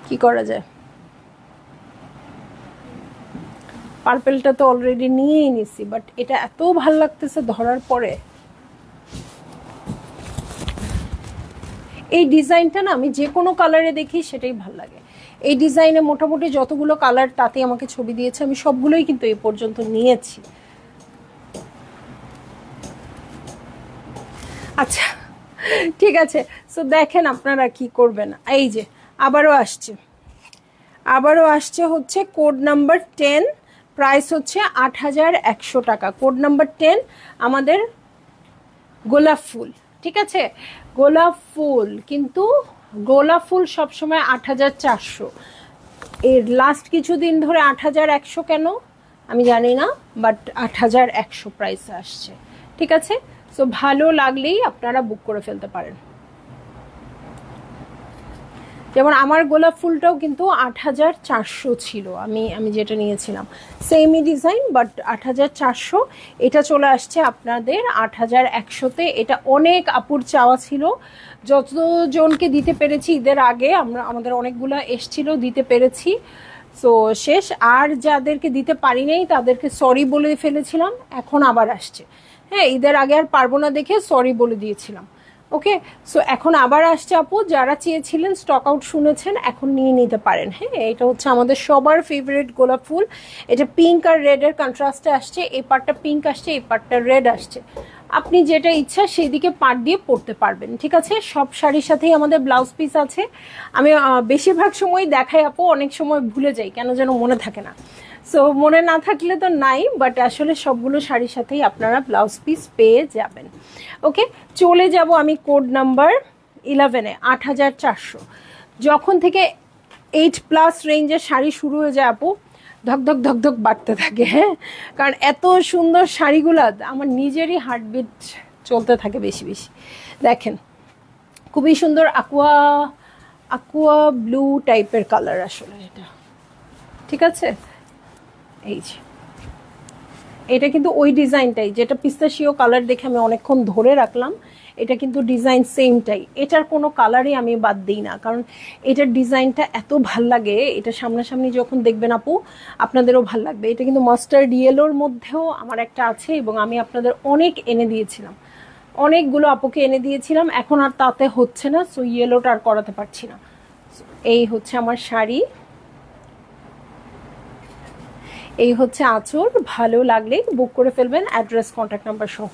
[SPEAKER 1] কি করা যায়। পার্পেলটা তো অলরেডি নিয়েই নিছি, বাট এটা এত ভাল লাগতেছে ধরার পরে। এই ডিজাইনটা না আমি যে কোনো কালারে দেখি সেটাই ভাল লাগে। এই ডিজাইনে মোটামুটি যতগুলো কালার তাতে আমাকে ছবি দিয়েছে, আমি সবগুলোই কিন্তু এই পর্যন্ত নিয়েছি। আচ্ছা, ঠিক আছে, সো দেখেন আপনারা কি করবেন। এই যে আবারও আসছে হচ্ছে কোড নাম্বার 10, প্রাইস হচ্ছে 8100 টাকা। কোড নাম্বার 10 আমাদের গোলাপ ফুল, ঠিক আছে, গোলাপ ফুল, কিন্তু গোলাপ ফুল সবসময় 8400, এর লাস্ট কিছুদিন ধরে 8100 কেন আমি জানি না, বাট 8100 প্রাইস আসছে, ঠিক আছে। সো ভালো লাগলেই আপনারা বুক করে ফেলতে পারেন। যেমন আমার গোলাপ ফুলটাও কিন্তু 8400 ছিল, আমি যেটা নিয়েছিলাম, সেমই ডিজাইন বাট 8400। এটা চলে আসছে আপনাদের 8100-তে। এটা অনেক আপুর চাওয়া ছিল, যতজনকে দিতে পেরেছি ঈদের আগে, আমাদের অনেকগুলো এসছিল, দিতে পেরেছি, সো শেষ। আর যাদেরকে দিতে পারি নাই তাদেরকে সরি বলে ফেলেছিলাম, এখন আবার আসছে। হ্যাঁ, ঈদের আগে আর পারবো না দেখে সরি বলে দিয়েছিলাম। ওকে, সো এখন আবার আসছে আপু, যারা চেয়েছিলেন স্টক আউট শুনেছেন, এখন নিয়ে নিতে পারেন। হ্যাঁ, এটা হচ্ছে আমাদের সবার ফেভারিট গোলাপ ফুল। এটা পিঙ্ক আর রেডের কন্ট্রাস্টে আসছে, এই পার্টটা পিঙ্ক আসছে, এই পার্টটা রেড আসছে। আপনি যেটা ইচ্ছা সেই দিকে পার্ট দিয়ে পরতে পারবেন, ঠিক আছে। সব শাড়ির সাথেই আমাদের ব্লাউজ পিস আছে। আমি বেশিরভাগ সময় দেখাই আপু, অনেক সময় ভুলে যাই, কেন যেন মনে থাকে না। সো মনে না থাকলে তো নাই, বাট আসলে সবগুলো শাড়ির সাথেই আপনারা ব্লাউজ পিস পেয়ে যাবেন। ওকে, চলে যাব আমি কোড নাম্বার 11-এ, 8400। যখন থেকে 8+ রেঞ্জের শাড়ি শুরু হয়ে যায় আপু, ধকধক ধকধক বাড়তে থাকে। হ্যাঁ, কারণ এত সুন্দর শাড়িগুলো আমার নিজেরই হার্টবিট চলতে থাকে বেশি বেশি। দেখেন খুবই সুন্দর aqua ব্লু টাইপের কালার আসলে এটা, ঠিক আছে। এই যে এটা কিন্তু ওই ডিজাইনটাই, যেটা পিস্তাশিও কালার দেখে আমি অনেকক্ষণ ধরে রাখলাম, এটা কিন্তু ডিজাইন সেমটাই। এটার কোনো কালারই আমি বাদ দিই না, কারণ এটার ডিজাইনটা এত ভাল লাগে, এটা সামনাসামনি যখন দেখবেন আপু আপনাদেরও ভাল লাগবে। এটা কিন্তু মাস্টার্ড ইয়েলোর মধ্যেও আমার একটা আছে, এবং আমি আপনাদের অনেক এনে দিয়েছিলাম, অনেকগুলো আপুকে এনে দিয়েছিলাম, এখন আর তাতে হচ্ছে না, সো ইয়েলোটা আর করাতে পারছি না। এই হচ্ছে আমার শাড়ি, এই হচ্ছে আঁচল, ভালো লাগলে বুক করে ফেলবেন, অ্যাড্রেস কন্ট্যাক্ট নাম্বার সহ।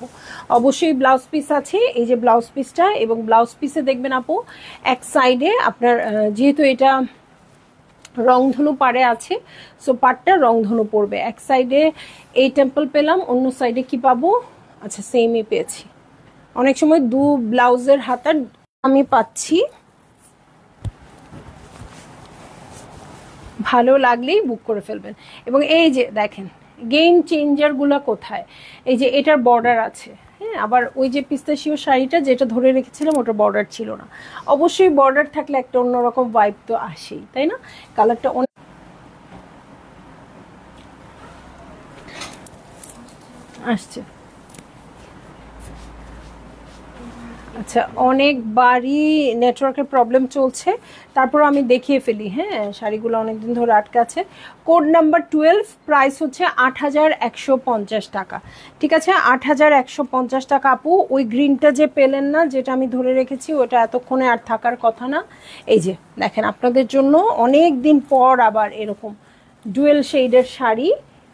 [SPEAKER 1] অবশ্যই ব্লাউজ পিস আছে, এই যে ব্লাউজ পিসটা, এবং ব্লাউজ পিসে দেখবেন আপু এক সাইডে আপনার, যেহেতু এটা রংধনু পাড়ে আছে, সো পাড়টা রংধনু পড়বে। এক সাইডে এই টেম্পল পেলাম, অন্য সাইডে কি পাবো, আচ্ছা সেমই পেয়েছি। অনেক সময় দু ব্লাউজের হাতা আমি পাচ্ছি। ভালো লাগলেই বুক করে ফেলবেন। এবং এই যে দেখেন গেম চেঞ্জারগুলো কোথায়, এই যে এটার বর্ডার আছে। হ্যাঁ, আবার ওই যে পিস্তাশিও শাড়িটা যেটা ধরে রেখেছিলাম ওটার বর্ডার ছিল না। অবশ্যই বর্ডার থাকলে একটা অন্যরকম ভাইব তো আসেই, তাই না। কালারটা আসছে। আচ্ছা, অনেকবারই নেটওয়ার্কের প্রবলেম চলছে, তারপর আমি দেখিয়ে ফেলি। হ্যাঁ, শাড়িগুলো অনেকদিন ধরে আটকে আছে। কোড নাম্বার 12, প্রাইস হচ্ছে ৮,১৫০ টাকা। ঠিক আছে, ৮,১৫০ টাকা। আপু ওই গ্রিনটা যে পেলেন না, যেটা আমি ধরে রেখেছি, ওটা এতক্ষণে আর থাকার কথা না। এই যে দেখেন, আপনাদের জন্য অনেক দিন পর আবার এরকম ডুয়েল শেডের শাড়ি।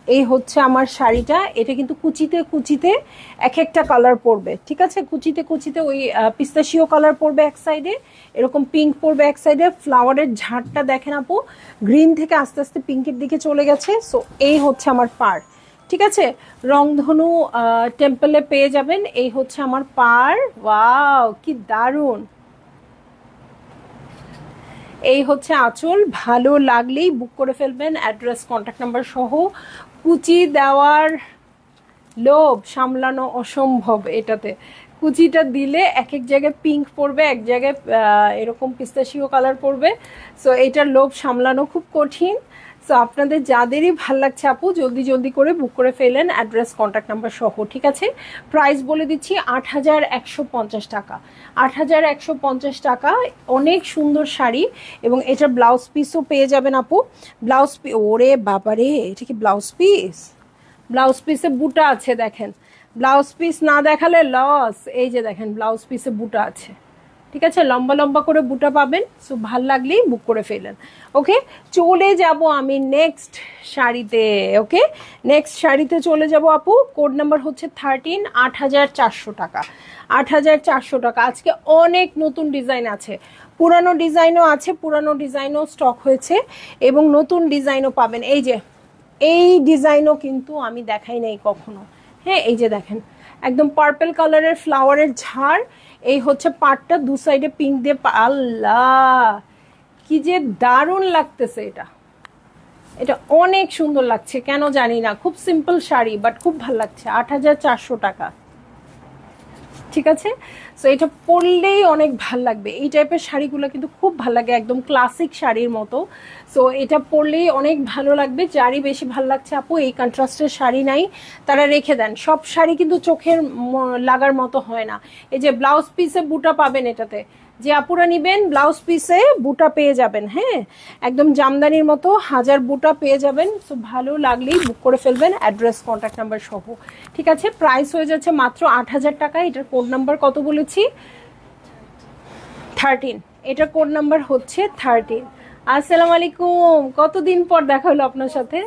[SPEAKER 1] এই হচ্ছে আমার শাড়িটা। এটা কিন্তু কুচিতে কুচিতে এক একটা কালার পড়বে। ঠিক আছে, কুচিতে কুচিতে ওই পিস্তাশিও কালার পড়বে এক সাইডে, এরকম পিঙ্ক পড়বে এক সাইডে। ফ্লাওয়ারের ঝাড়টা দেখেন আপু, গ্রিন থেকে আস্তে আস্তে পিঙ্কের দিকে চলে গেছে। সো এই হচ্ছে আমার পার। ঠিক আছে, রংধনু টেম্পলে পেয়ে যাবেন। এই হচ্ছে আমার পার। ওয়াও, কি দারুণ! এই হচ্ছে আঁচল। ভালো লাগলেই বুক করে ফেলবেন, অ্যাড্রেস কন্ট্যাক্ট নাম্বার সহ। কুচি দেওয়ার লোভ সামলানো অসম্ভব এটাতে। কুচিটা দিলে এক এক জায়গায় পিঙ্ক পড়বে, এক জায়গায় এরকম পিস্তাশিও কালার পড়বে। সো এটার লোভ সামলানো খুব কঠিন। সো আপনাদের যাদেরই ভাল লাগছে আপু, জলদি জলদি করে বুক করে ফেলেন, অ্যাড্রেস কন্ট্যাক্ট নাম্বার সহ। ঠিক আছে, প্রাইস বলে দিচ্ছি ৮,১৫০ টাকা। ৮,১৫০ টাকা। অনেক সুন্দর শাড়ি, এবং এটার ব্লাউজ পিসও পেয়ে যাবেন আপু। ব্লাউজ পিস, ওরে বাবারে, এটা কি ব্লাউজ পিস? ব্লাউজ পিসে বুটা আছে দেখেন। ব্লাউজ পিস না দেখালে লস। এই যে দেখেন, ব্লাউজ পিসে বুটা আছে। ঠিক আছে, লম্বা লম্বা করে বুটা পাবেন। সো ভাল লাগলেই বুক করে ফেলেন। ওকে, চলে যাব আমি নেক্সট শাড়িতে। ওকে, নেক্সট শাড়িতে চলে যাব আপু। কোড নাম্বার হচ্ছে 13, ৮,৪০০ টাকা। ৮,৪০০ টাকা। আজকে অনেক নতুন ডিজাইন আছে, পুরানো ডিজাইনও আছে, পুরানো ডিজাইনও স্টক হয়েছে, এবং নতুন ডিজাইনও পাবেন। এই যে এই ডিজাইনও কিন্তু আমি দেখাই নাই কখনো। হ্যাঁ, এই যে দেখেন, একদম পার্পল কালারের ফ্লাওয়ারের ঝাড়। এই হচ্ছে পাটটা, দু সাইডে পিঙ্ক দিয়ে। আল্লাহ, কি যে দারুণ লাগতেছে এটা। এটা অনেক সুন্দর লাগছে, কেন জানি না। খুব সিম্পল শাড়ি, বাট খুব ভালো লাগছে। ৮,৪০০ টাকা। ঠিক আছে, সো এটা পরলেই অনেক ভাল লাগবে। এই টাইপের শাড়িগুলো কিন্তু খুব ভালো লাগে, একদম ক্লাসিক শাড়ির মতো। সো এটা পরলেই অনেক ভালো লাগবে। যারই বেশি ভালো লাগছে আপু, এই কন্ট্রাস্টের শাড়ি নাই, তারা রেখে দেন। সব শাড়ি কিন্তু চোখের লাগার মতো হয় না। এই যে ব্লাউজ পিসে বুটা পাবেন এটাতে, যে আপুরা নিবেন ব্লাউজ পিসে বুটা পেয়ে যাবেন। হ্যাঁ, একদম জামদানির মতো হাজার বুটা পেয়ে যাবেন। সো ভালো লাগলেই বুক করে ফেলবেন, অ্যাড্রেস কন্ট্যাক্ট নাম্বার সহ। ঠিক আছে, প্রাইস হয়ে যাচ্ছে মাত্র ৮,০০০ টাকা। এটার কোড নাম্বার কত বলেছি? 13। এটার কোড নাম্বার হচ্ছে 13। আসসালামু আলাইকুম, কতদিন পর দেখা হলো আপনার সাথে।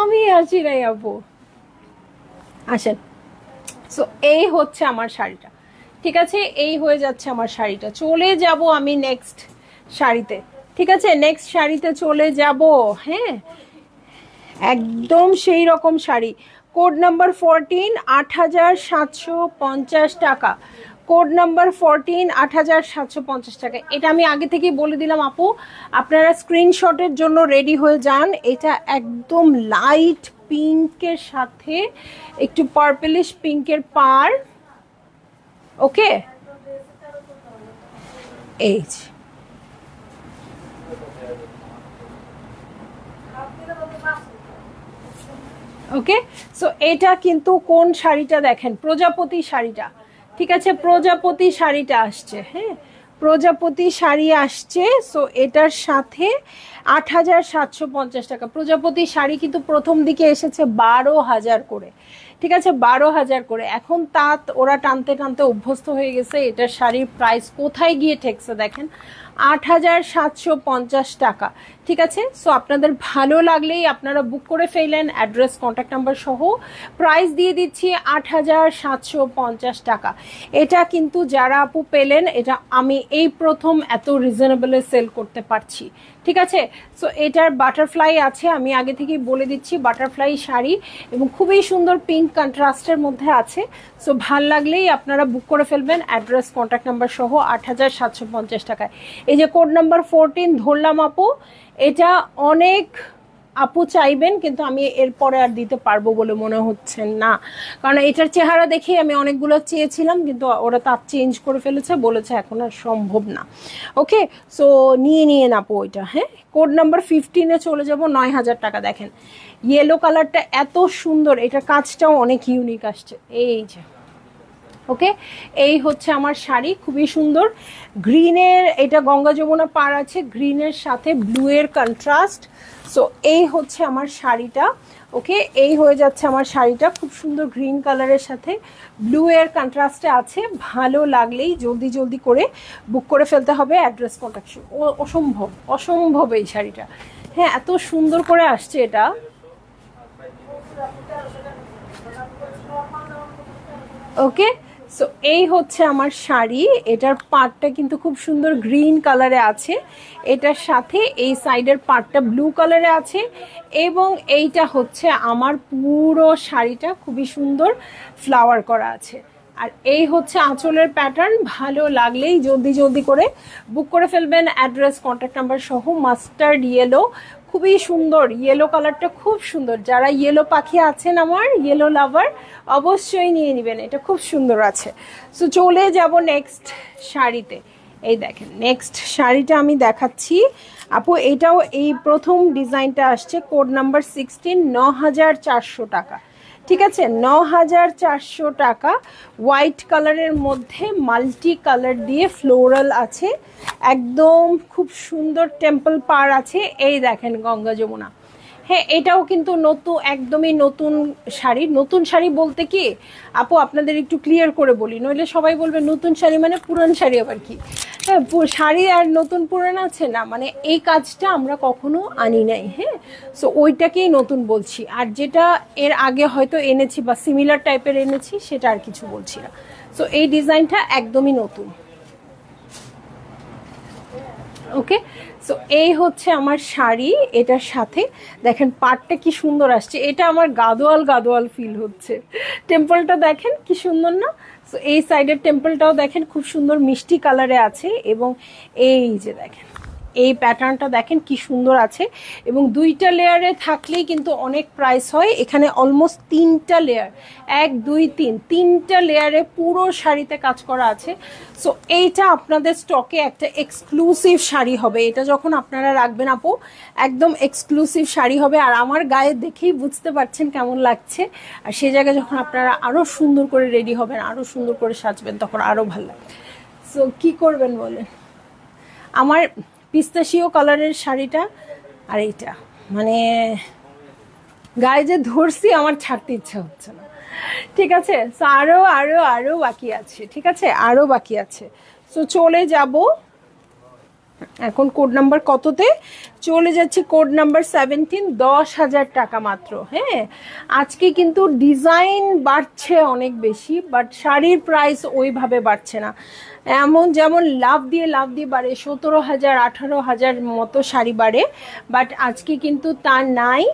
[SPEAKER 1] আমি আছি নাই আপু, আসেন। সো এই হচ্ছে আমার শাড়িটা। ঠিক আছে, এই হয়ে যাচ্ছে আমার শাড়িটা। চলে যাব আমি নেক্সট শাড়িতে। ঠিক আছে, নেক্সট শাড়িতে চলে যাব। হ্যাঁ, একদম সেই রকম শাড়ি। কোড নাম্বার 14, ৮,৭৫০ টাকা। কোড নাম্বার 14, ৮,৭৫০ টাকা। এটা আমি আগে থেকেই বলে দিলাম আপু, আপনারা স্ক্রিনশটের জন্য রেডি হয়ে যান। এটা একদম লাইট পিঙ্কের সাথে একটু পার্পলিশ পিঙ্কের পার। ওকে, এই ওকে। সো এটা কিন্তু কোন শাড়িটা দেখেন, প্রজাপতি শাড়িটা। ঠিক আছে, প্রজাপতি শাড়িটা আসছে। হ্যাঁ, প্রজাপতি শাড়ি আসছে। সো এটার সাথে ৮,৭৫০ টাকা। প্রজাপতি শাড়ি কিন্তু প্রথম দিকে এসেছে ১২,০০০ করে। ঠিক আছে, ১২,০০০ করে। এখন তাঁত ওরা টানতে টানতে অভ্যস্ত হয়ে গেছে। এটার শাড়ির প্রাইস কোথায় গিয়ে ঠেকছে দেখেন, ৮,৭৫০ টাকা। ঠিক আছে, সো আপনাদের ভালো লাগলেই আপনারা বুক করে ফেলেন, অ্যাড্রেস কন্ট্যাক্ট নাম্বার সহ। প্রাইস দিয়ে দিচ্ছি ৮,৭৫০ টাকা। এটা কিন্তু যারা আপু পেলেন, এটা আমি এই প্রথম এত রিজনেবলে সেল করতে পারছি। ঠিক আছে, সো এটার বাটারফ্লাই আছে, আমি আগে থেকেই বলে দিচ্ছি, বাটারফ্লাই শাড়ি এবং খুবই সুন্দর পিঙ্ক কন্ট্রাস্টের মধ্যে আছে। সো ভাল লাগলেই আপনারা বুক করে ফেলবেন, অ্যাড্রেস কন্ট্যাক্ট নাম্বার সহ। ৮,৭৫০ টাকায়। এই যে কোড নাম্বার 14 ধরলাম আপু, এটা অনেক আপু চাইবেন, কিন্তু আমি এরপরে আর দিতে পারবো বলে মনে হচ্ছে না, কারণ এটার চেহারা দেখেই আমি অনেকগুলো চেয়েছিলাম, কিন্তু ওরা তার চেঞ্জ করে ফেলেছে, বলেছে এখন আর সম্ভব না। ওকে, সো নিয়ে আপু ওইটা। হ্যাঁ, কোড নাম্বার 15-এ চলে যাব। 9,000 টাকা। দেখেন ইয়েলো কালারটা এত সুন্দর, এটার কাজটাও অনেক ইউনিক আসছে। এই যে ওকে, এই হচ্ছে আমার শাড়ি, খুবই সুন্দর। গ্রিনের, এটা গঙ্গা যমুনা পার আছে, গ্রিনের সাথে ব্লু এর কন্ট্রাস্ট। সো এই হচ্ছে আমার শাড়িটা। ওকে, এই হয়ে যাচ্ছে আমার শাড়িটা, খুব সুন্দর গ্রিন কালারের সাথে ব্লু এর কন্ট্রাস্টে আছে। ভালো লাগলেই জলদি জলদি করে বুক করে ফেলতে হবে। অ্যাড্রেস কন্ট্যাক্ট, অসম্ভব অসম্ভব এই শাড়িটা। হ্যাঁ, এত সুন্দর করে আসছে এটা। ওকে, সো এই হচ্ছে আমার শাড়ি। এটার পাড়টা কিন্তু খুব সুন্দর গ্রিন কালারে আছে, এটার সাথে এই সাইডের পাড়টা ব্লু কালারে আছে, এবং এইটা হচ্ছে আমার পুরো শাড়িটা খুবই সুন্দর ফ্লাওয়ার করা আছে। আর এই হচ্ছে আঁচলের প্যাটার্ন। ভালো লাগলেই জলদি জলদি করে বুক করে ফেলবেন, অ্যাড্রেস কন্ট্যাক্ট নাম্বার সহ। মাস্টার্ড ইয়েলো, খুবই সুন্দর ইয়েলো কালারটা, খুব সুন্দর। যারা ইয়েলো পাখি আছেন, আমার ইয়েলো লাভার, অবশ্যই নিয়ে নেবেন, এটা খুব সুন্দর আছে। সো চলে যাব নেক্সট শাড়িতে। এই দেখেন নেক্সট শাড়িটা আমি দেখাচ্ছি আপু। এটাও এই প্রথম ডিজাইনটা আসছে, কোড নাম্বার 16, 9,400 টাকা। ঠিক আছে, 9,400 টাকা। হোয়াইট কালারের মধ্যে মাল্টি কালার দিয়ে ফ্লোরাল আছে, একদম খুব সুন্দর টেম্পল পার আছে। এই দেখেন গঙ্গা যমুনা। হ্যাঁ, এটাও কিন্তু নতুন, একদমই নতুন শাড়ি। নতুন শাড়ি বলতে কি আপু, আপনাদের একটু ক্লিয়ার করে বলি, নইলে সবাই বলবে নতুন শাড়ি মানে পুরান শাড়ি আবার কি। হ্যাঁ, শাড়ি আর নতুন পুরান আছে না, মানে এই কাজটা আমরা কখনো আনি নাই। হ্যাঁ, সো ওইটাকেই নতুন বলছি, আর যেটা এর আগে হয়তো এনেছি বা সিমিলার টাইপের এনেছি সেটা আর কিছু বলছি না। সো এই ডিজাইনটা একদমই নতুন। ওকে, সো এই হচ্ছে আমার শাড়ি। এটার সাথে দেখেন পাড়টা কি সুন্দর আসছে, এটা আমার গাদোয়াল গাদোয়াল ফিল হচ্ছে। টেম্পলটা দেখেন কি সুন্দর না? সো এই সাইডের টেম্পলটাও দেখেন খুব সুন্দর মিষ্টি কালারে আছে, এবং এই যে দেখেন এই প্যাটার্নটা দেখেন কি সুন্দর আছে, এবং 2টা লেয়ারে থাকলেই কিন্তু অনেক প্রাইস হয়। এখানে অলমোস্ট 3টা লেয়ার, 1 2 3, 3টা লেয়ারে পুরো শাড়িতে কাজ করা আছে। সো এইটা আপনাদের স্টকে একটা এক্সক্লুসিভ শাড়ি হবে। এটা যখন আপনারা রাখবেন আপু, একদম এক্সক্লুসিভ শাড়ি হবে। আর আমার গায়ে দেখেই বুঝতে পারছেন কেমন লাগছে। আর সেই জায়গায় যখন আপনারা আরও সুন্দর করে রেডি হবেন, আরও সুন্দর করে সাজবেন, তখন আরও ভালো লাগবে। সো কী করবেন বলেন? আমার পিস্তাশিও কালারের শাড়িটা আর এইটা, মানে গায়ে যে ধরছি আমার ছাড়তে ইচ্ছা হচ্ছে না। ঠিক আছে, সো আরও বাকি আছে। ঠিক আছে, আরও বাকি আছে। সো চলে যাব এখন কোড নাম্বার কততে চলে যাচ্ছি, কোড নাম্বার 17, 10,000 টাকা মাত্র। হ্যাঁ, আজকে কিন্তু ডিজাইন বাড়ছে অনেক বেশি, বাট শাড়ির প্রাইস ওইভাবে বাড়ছে না। এমন যেমন লাভ দিয়ে বাড়ে, 17,000 18,000 মতো শাড়ি বাড়ে, বাট আজকে কিন্তু তা নাই।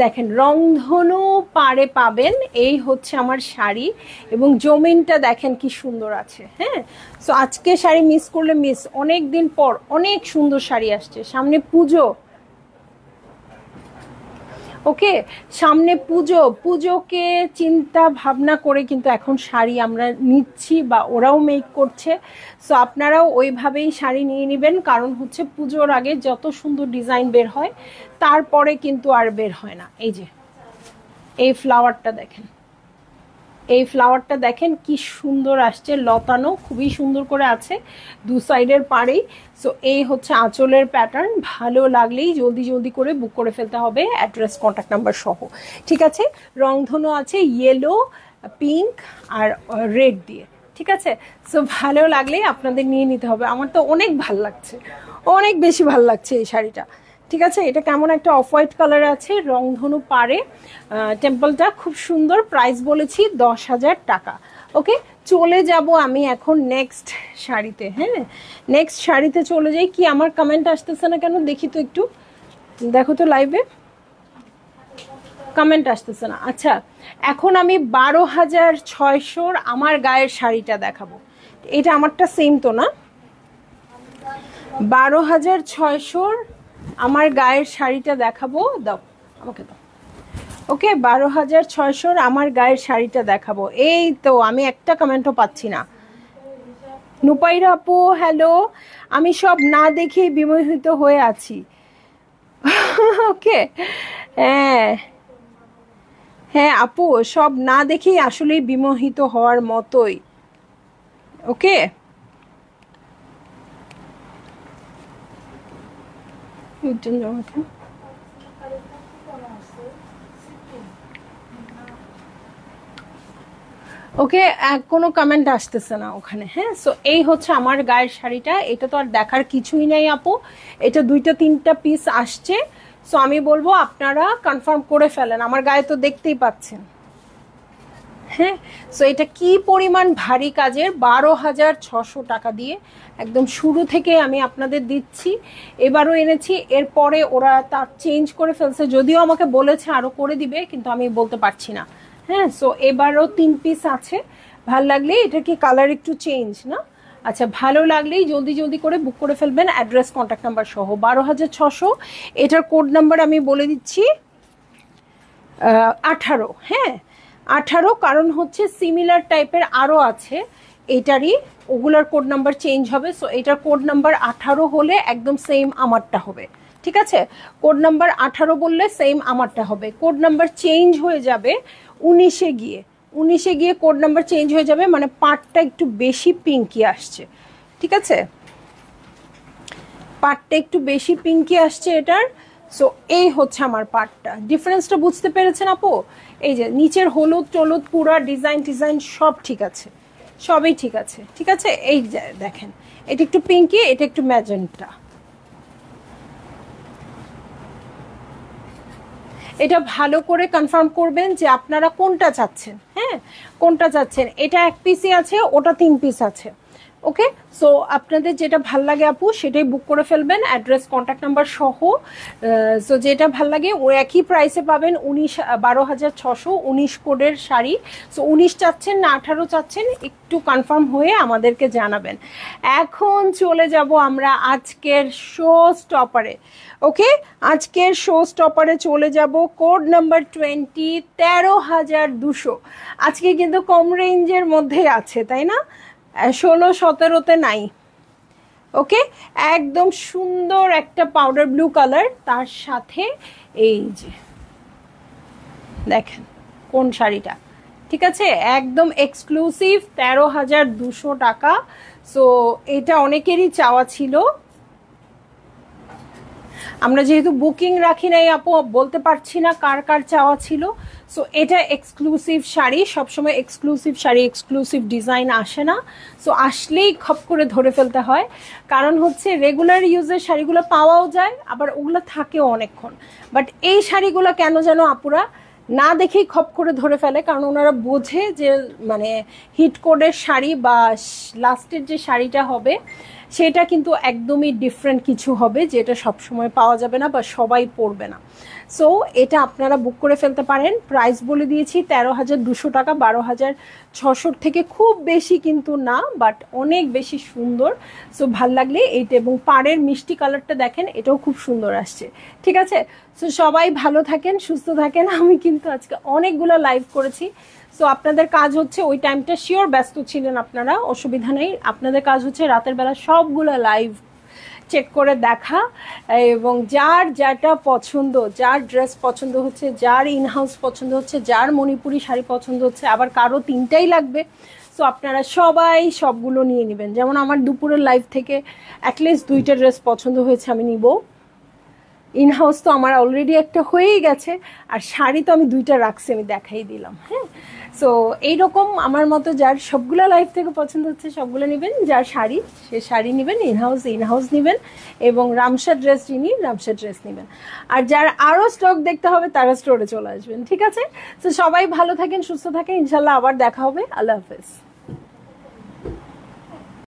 [SPEAKER 1] দেখেন রংধনু পাড়ে পাবেন, এই হচ্ছে আমার শাড়ি, এবং জমিনটা দেখেন কি সুন্দর আছে। হ্যাঁ, সো আজকে শাড়ি মিস করলে মিস। অনেক দিন পর অনেক সুন্দর শাড়ি আসছে, সামনে পুজো। ওকে, সামনে পুজোকে চিন্তা ভাবনা করে কিন্তু এখন শাড়ি আমরা নিচ্ছি, বা ওরাও মেক করছে। সো আপনারাও ওইভাবেই শাড়ি নিয়ে নেবেন, কারণ হচ্ছে পুজোর আগে যত সুন্দর ডিজাইন বের হয়, তারপরে কিন্তু আর বের হয় না। এই যে এই ফ্লাওয়ারটা দেখেন, এই ফ্লাওয়ারটা দেখেন কি সুন্দর আসছে, লতানো খুবই সুন্দর করে আছে দু সাইডের পাড়েই। সো এই হচ্ছে আঁচলের প্যাটার্ন। ভালো লাগলেই জলদি জলদি করে বুক করে ফেলতে হবে, অ্যাড্রেস কন্ট্যাক্ট নাম্বার সহ। ঠিক আছে, রংধনু আছে ইয়েলো, পিঙ্ক আর রেড দিয়ে। ঠিক আছে, সো ভালো লাগলেই আপনাদের নিয়ে নিতে হবে। আমার তো অনেক ভাল লাগছে, অনেক বেশি ভাল লাগছে এই শাড়িটা। ঠিক আছে, এটা কেমন একটা অফ হোয়াইট কালার আছে, রংধনু পারে, টেম্পলটা খুব সুন্দর। প্রাইস বলেছি 10,000 টাকা। ওকে, চলে যাব আমি এখন নেক্সট শাড়িতে। হ্যাঁ, নেক্সট শাড়িতে চলে যাই। কি আমার কমেন্ট আসতেছে না কেন দেখি তো একটু, দেখো তো লাইভে কমেন্ট আসতেছে না। আচ্ছা, এখন আমি 12,600 আমার গায়ের শাড়িটা দেখাবো। এটা আমারটা সেম তো না? 12,600 আমার গায়ের শাড়িটা দেখাবো। দাও আমাকে দাও। ওকে, 12,600 আমার গায়ের শাড়িটা দেখাবো। এই তো আমি একটা কমেন্টও পাচ্ছি না। নুপাইরা আপু হ্যালো, আমি সব না দেখেই বিমোহিত হয়ে আছি। ওকে, হ্যাঁ হ্যাঁ আপু, সব না দেখেই আসলেই বিমোহিত হওয়ার মতোই। ওকে, ওকে, কোনো কমেন্ট আসতেছে না ওখানে। হ্যাঁ, সো এই হচ্ছে আমার গায়ের শাড়িটা। এটা তো আর দেখার কিছুই নাই আপু, এটা 2-3টা পিস আসছে। সো আমি বলবো আপনারা কনফার্ম করে ফেলেন, আমার গায়ে তো দেখতেই পাচ্ছেন। হ্যাঁ, সো এটা কি পরিমাণ ভারী কাজের, 12,600 টাকা দিয়ে একদম শুরু থেকে আমি আপনাদের দিচ্ছি। এবারও এনেছি, এরপরে ওরা তার চেঞ্জ করে ফেলছে, যদিও আমাকে বলেছে আরও করে দিবে, কিন্তু আমি বলতে পারছি না। হ্যাঁ, সো এবারও 3 পিস আছে। ভাল লাগলে, এটা কি কালার একটু চেঞ্জ না? আচ্ছা, ভালো লাগলেই জলদি জলদি করে বুক করে ফেলবেন, অ্যাড্রেস কন্ট্যাক্ট নাম্বার সহ। 12,600, এটার কোড নাম্বার আমি বলে দিচ্ছি 18। হ্যাঁ, 18, কারণ হচ্ছে সিমিলার টাইপের আরও আছে এটারই, ওগুলার কোড নাম্বার চেঞ্জ হবে। সো এটার কোড নাম্বার 18 হলে একদম সেম আমারটা হবে। ঠিক আছে, কোড নাম্বার 18 বললে সেম আমারটা হবে। কোড নাম্বার চেঞ্জ হয়ে যাবে 19-এ গিয়ে, 19-এ গিয়ে কোড নাম্বার চেঞ্জ হয়ে যাবে, মানে পার্টটা একটু বেশি পিঙ্কি আসছে। ঠিক আছে, পার্টটা একটু বেশি পিঙ্কি আসছে এটার। সো এই হচ্ছে আমার পার্টটা, ডিফারেন্সটা বুঝতে পেরেছেন আপু? এই যে নিচের হলুদ টলুদ পুরা ডিজাইন টিজাইন সব ঠিক আছে, সবই ঠিক আছে। ঠিক আছে, এই দেখেন, এটা একটু পিঙ্কি, এটা একটু ম্যাজেন্টা। এটা ভালো করে কনফার্ম করবেন যে আপনারা কোনটা চাচ্ছেন। হ্যাঁ, কোনটা চাচ্ছেন। এটা 1 পিসই আছে, ওটা 3 পিস আছে। ওকে, সো আপনাদের যেটা ভাল লাগে আপু সেটাই বুক করে ফেলবেন, অ্যাড্রেস কন্ট্যাক্ট নাম্বার সহ। সো যেটা ভাল লাগে ও একই প্রাইসে পাবেন। 12,600, 19 কোডের শাড়ি। সো 19 চাচ্ছেন না 18 চাচ্ছেন, একটু কনফার্ম হয়ে আমাদেরকে জানাবেন। এখন চলে যাব আমরা আজকের শো স্টপারে। ওকে, আজকের শো স্টপারে চলে যাব। Code number 20, 13,200। আজকে কিন্তু কম রেঞ্জের মধ্যে আছে, তাই না? 16-17-তে নাই। ওকে, একদম সুন্দর একটা পাউডার ব্লু কালার, তার সাথে এই যে দেখেন কোন শাড়িটা। ঠিক আছে, একদম এক্সক্লুসিভ, 13,200 টাকা। সো এটা অনেকেরই চাওয়া ছিল, আমরা যেহেতু বুকিং রাখি নাই আপু, বলতে পারছি না কার কার চাওয়া ছিল। সো এটা এক্সক্লুসিভ শাড়ি, সবসময় এক্সক্লুসিভ শাড়ি এক্সক্লুসিভ ডিজাইন আসে না। সো আসলেই খপ করে ধরে ফেলতে হয়, কারণ হচ্ছে রেগুলার ইউজের শাড়িগুলো পাওয়াও যায়, আবার ওগুলো থাকেও অনেকক্ষণ। বাট এই শাড়িগুলো কেন যেন আপুরা না দেখেই খপ করে ধরে ফেলে, কারণ ওনারা বোঝে যে মানে হিট কোডের শাড়ি বা লাস্টের যে শাড়িটা হবে সেটা কিন্তু একদমই ডিফারেন্ট কিছু হবে, যেটা সবসময় পাওয়া যাবে না বা সবাই পরবে না। সো এটা আপনারা বুক করে ফেলতে পারেন। প্রাইস বলে দিয়েছি 13,200 টাকা, 12,600 থেকে খুব বেশি কিন্তু না, বাট অনেক বেশি সুন্দর। সো ভাল লাগলে এইটা, এবং পাড়ের মিষ্টি কালারটা দেখেন, এটাও খুব সুন্দর আসছে। ঠিক আছে, সো সবাই ভালো থাকেন, সুস্থ থাকেন। আমি কিন্তু আজকে অনেকগুলো লাইভ করেছি। সো আপনাদের কাজ হচ্ছে, ওই টাইমটা শিওর ব্যস্ত ছিলেন আপনারা, অসুবিধা নেই। আপনাদের কাজ হচ্ছে রাতের বেলা সবগুলো লাইভ চেক করে দেখা, এবং যার যেটা পছন্দ, যার ড্রেস পছন্দ হচ্ছে, যার ইনহাউস পছন্দ হচ্ছে, যার মণিপুরি শাড়ি পছন্দ হচ্ছে, আবার কারো 3টাই লাগবে, সো আপনারা সবাই সবগুলো নিয়ে নেবেন। যেমন আমার দুপুরের লাইভ থেকে অ্যাটলিস্ট 2টা ড্রেস পছন্দ হয়েছে, আমি নিব। ইনহাউস তো আমার অলরেডি একটা হয়েই গেছে, আর শাড়ি তো আমি 2টা রাখছি, আমি দেখাই দিলাম। হ্যাঁ, সো এইরকম আমার মতো যার সবগুলো লাইফ থেকে পছন্দ হচ্ছে সবগুলো নেবেন, যার শাড়ি সে শাড়ি নেবেন, ইনহাউস নেবেন, এবং রামসা ড্রেস যিনি রামসা ড্রেস নেবেন। আর যার আরও স্টক দেখতে হবে তারা স্টোরে চলে আসবেন। ঠিক আছে, তো সবাই ভালো থাকেন, সুস্থ থাকেন, ইনশাল্লাহ আবার দেখা হবে। আল্লাহ হাফেজ।